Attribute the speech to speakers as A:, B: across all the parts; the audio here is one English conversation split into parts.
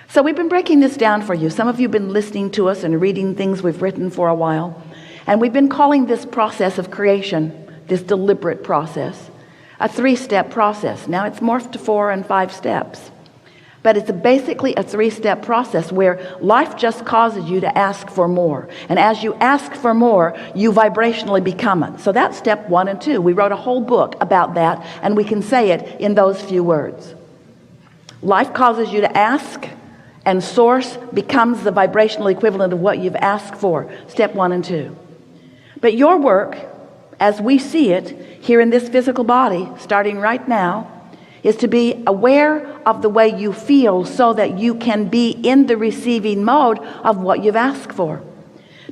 A: So we've been breaking this down for you. Some of you have been listening to us and reading things we've written for a while. And we've been calling this process of creation, this deliberate process, a 3-step process. Now it's morphed to 4 and 5 steps. But it's basically a 3-step process where life just causes you to ask for more. And as you ask for more, you vibrationally become it. So that's step 1 and 2. We wrote a whole book about that, and we can say it in those few words. Life causes you to ask, and source becomes the vibrational equivalent of what you've asked for. Step 1 and 2. But your work, as we see it here in this physical body, starting right now, is to be aware of the way you feel so that you can be in the receiving mode of what you've asked for.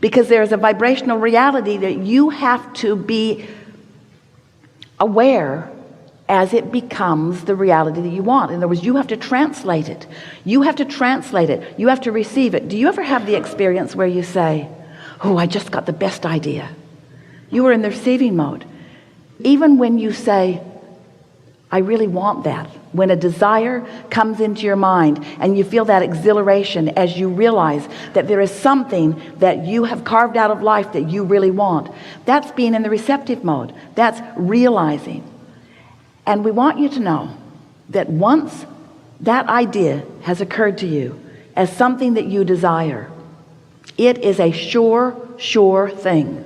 A: Because there's a vibrational reality that you have to be aware as it becomes the reality that you want. In other words, you have to translate it. You have to translate it. You have to receive it. Do you ever have the experience where you say, oh, I just got the best idea? You are in the receiving mode. Even when you say, I really want that. When a desire comes into your mind and you feel that exhilaration as you realize that there is something that you have carved out of life that you really want, that's being in the receptive mode. That's realizing. And we want you to know that once that idea has occurred to you as something that you desire, it is a sure thing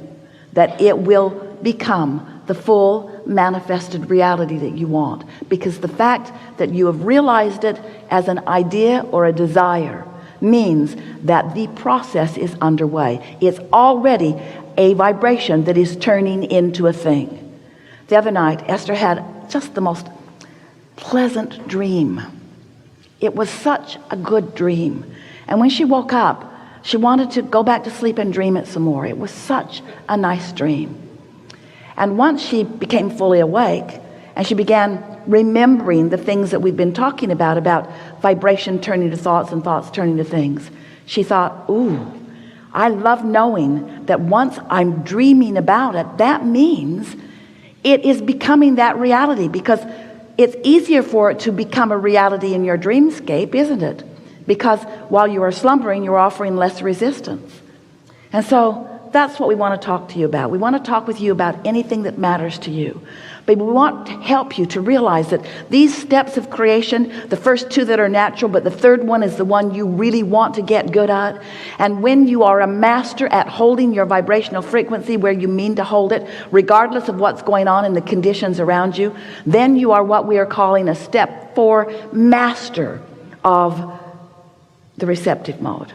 A: that it will become the full manifested reality that you want, because the fact that you have realized it as an idea or a desire means that the process is underway. It's already a vibration that is turning into a thing. The other night, Esther had just the most pleasant dream. It was such a good dream. And when she woke up, she wanted to go back to sleep and dream it some more. It was such a nice dream. And once she became fully awake and she began remembering the things that we've been talking about vibration turning to thoughts and thoughts turning to things, she thought, ooh, I love knowing that once I'm dreaming about it, that means it is becoming that reality, because it's easier for it to become a reality in your dreamscape, isn't it? Because while you are slumbering, you're offering less resistance. And so that's what we want to talk to you about. We want to talk with you about anything that matters to you. But we want to help you to realize that these steps of creation, the first 2 that are natural, but the third one is the one you really want to get good at. And when you are a master at holding your vibrational frequency where you mean to hold it, regardless of what's going on in the conditions around you, then you are what we are calling a step 4 master of the receptive mode.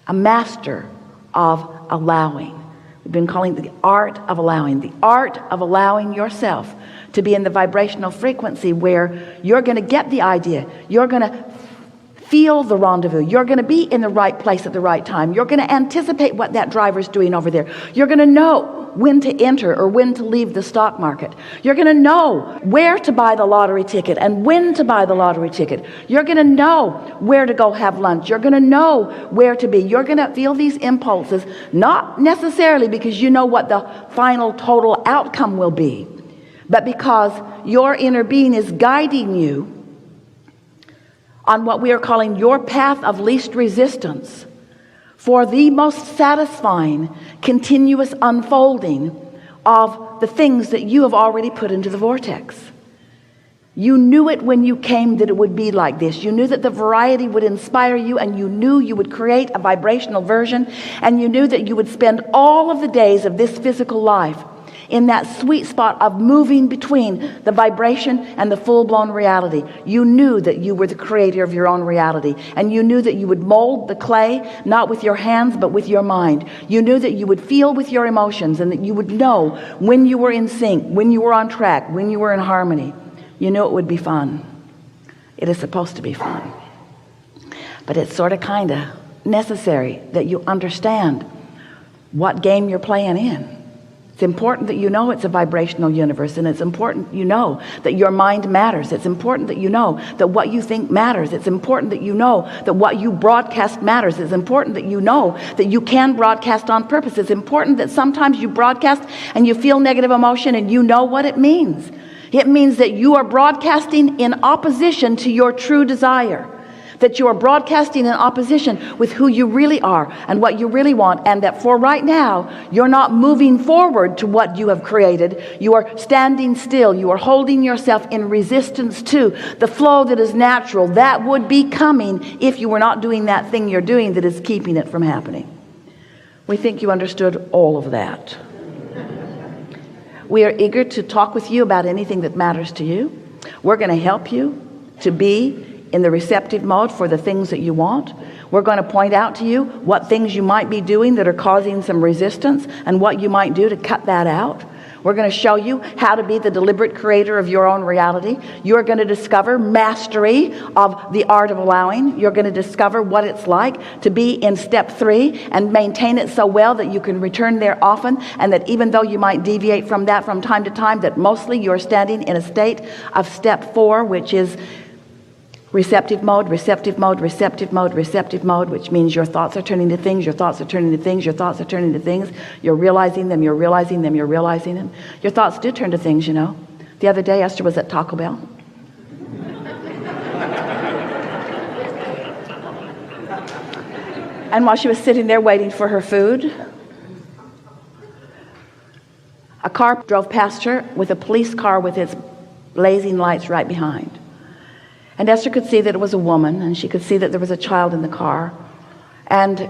A: A master of allowing. We've been calling it the art of allowing. The art of allowing yourself to be in the vibrational frequency where you're going to get the idea. You're going to feel the rendezvous. You're going to be in the right place at the right time. You're going to anticipate what that driver's doing over there. You're going to know when to enter or when to leave the stock market. You're going to know where to buy the lottery ticket and when to buy the lottery ticket. You're going to know where to go have lunch. You're going to know where to be. You're going to feel these impulses, not necessarily because you know what the final total outcome will be, but because your inner being is guiding you on what we are calling your path of least resistance for the most satisfying continuous unfolding of the things that you have already put into the vortex. You knew it when you came that it would be like this. You knew that the variety would inspire you, and you knew you would create a vibrational version, and you knew that you would spend all of the days of this physical life in that sweet spot of moving between the vibration and the full-blown reality. You knew that you were the creator of your own reality, and you knew that you would mold the clay not with your hands but with your mind. You knew that you would feel with your emotions, and that you would know when you were in sync, when you were on track, when you were in harmony. You knew it would be fun. It is supposed to be fun, but it's sort of kind of necessary that you understand what game you're playing in. It's important that you know it's a vibrational universe, and it's important you know that your mind matters. It's important that you know that what you think matters. It's important that you know that what you broadcast matters. It's important that you know that you can broadcast on purpose. It's important that sometimes you broadcast and you feel negative emotion and you know what it means. It means that you are broadcasting in opposition to your true desire. that you are broadcasting in opposition with who you really are and what you really want, and that for right now you're not moving forward to what you have created. You are standing still. You are holding yourself in resistance to the flow that is natural, that would be coming if you were not doing that thing you're doing that is keeping it from happening. We think you understood all of that. We are eager to talk with you about anything that matters to you. We're going to help you to be in the receptive mode for the things that you want. We're going to point out to you what things you might be doing that are causing some resistance and what you might do to cut that out. We're going to show you how to be the deliberate creator of your own reality. You're going to discover mastery of the art of allowing. You're going to discover what it's like to be in step 3 and maintain it so well that you can return there often, and that even though you might deviate from that from time to time, that mostly you're standing in a state of step 4, which is receptive mode, receptive mode, receptive mode, receptive mode, which means your thoughts are turning to things, your thoughts are turning to things, your thoughts are turning to things. You're realizing them, you're realizing them, you're realizing them. Your thoughts do turn to things, you know. The other day, Esther was at Taco Bell. And while she was sitting there waiting for her food, a car drove past her with a police car with its blazing lights right behind. And Esther could see that it was a woman, and she could see that there was a child in the car. And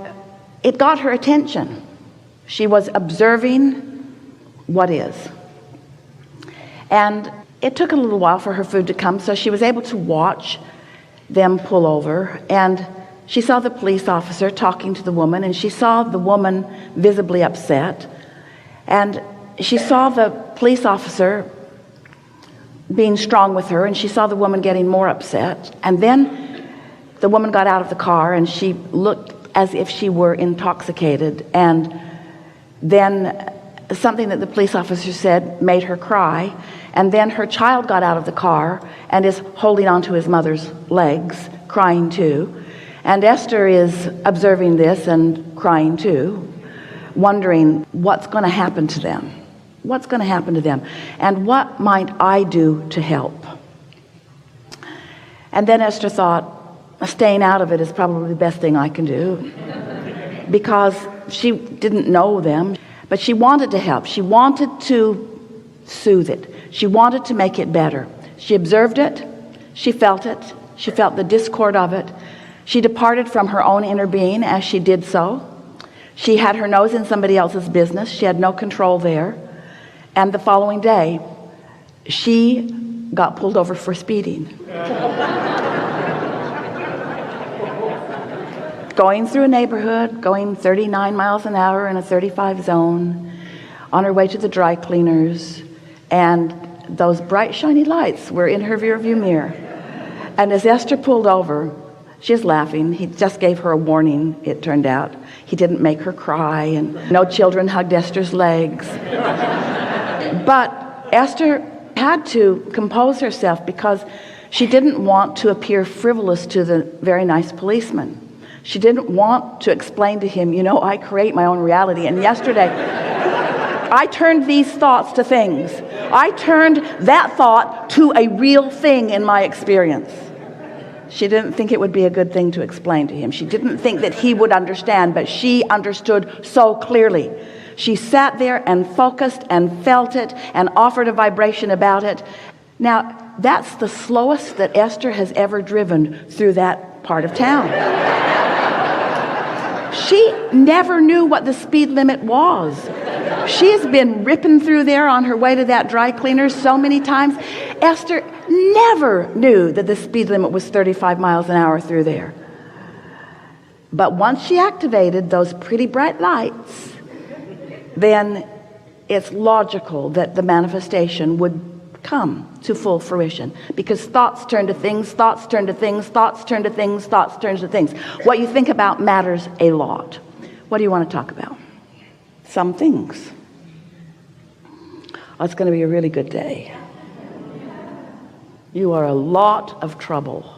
A: it got her attention. She was observing what is. And it took a little while for her food to come, so she was able to watch them pull over. And she saw the police officer talking to the woman, and she saw the woman visibly upset. And she saw the police officer being strong with her, and she saw the woman getting more upset. And then the woman got out of the car, and she looked as if she were intoxicated. And then something that the police officer said made her cry. And then her child got out of the car and is holding onto his mother's legs, crying too. And Esther is observing this and crying too, wondering what's going to happen to them. What's going to happen to them? And what might I do to help? And then Esther thought, staying out of it is probably the best thing I can do, because she didn't know them, but she wanted to help. She wanted to soothe it. She wanted to make it better. She observed it. She felt it. She felt the discord of it. She departed from her own inner being as she did so. She had her nose in somebody else's business. She had no control there. And the following day, she got pulled over for speeding. Going through a neighborhood, going 39 miles an hour in a 35 zone, on her way to the dry cleaners, and those bright shiny lights were in her rear view mirror. And as Esther pulled over, she's laughing. He just gave her a warning, it turned out. He didn't make her cry, and no children hugged Esther's legs. But Esther had to compose herself because she didn't want to appear frivolous to the very nice policeman. She didn't want to explain to him, you know, I create my own reality. And yesterday, I turned these thoughts to things. I turned that thought to a real thing in my experience. She didn't think it would be a good thing to explain to him. She didn't think that he would understand, but she understood so clearly. She sat there and focused and felt it and offered a vibration about it. Now, that's the slowest that Esther has ever driven through that part of town. She never knew what the speed limit was. She's been ripping through there on her way to that dry cleaner so many times. Esther never knew that the speed limit was 35 miles an hour through there. But once she activated those pretty bright lights, then it's logical that the manifestation would come to full fruition, because thoughts turn to things, thoughts turn to things, thoughts turn to things, thoughts turn to things. What you think about matters a lot. What do you want to talk about? Some things. Oh, it's going to be a really good day. You are a lot of trouble.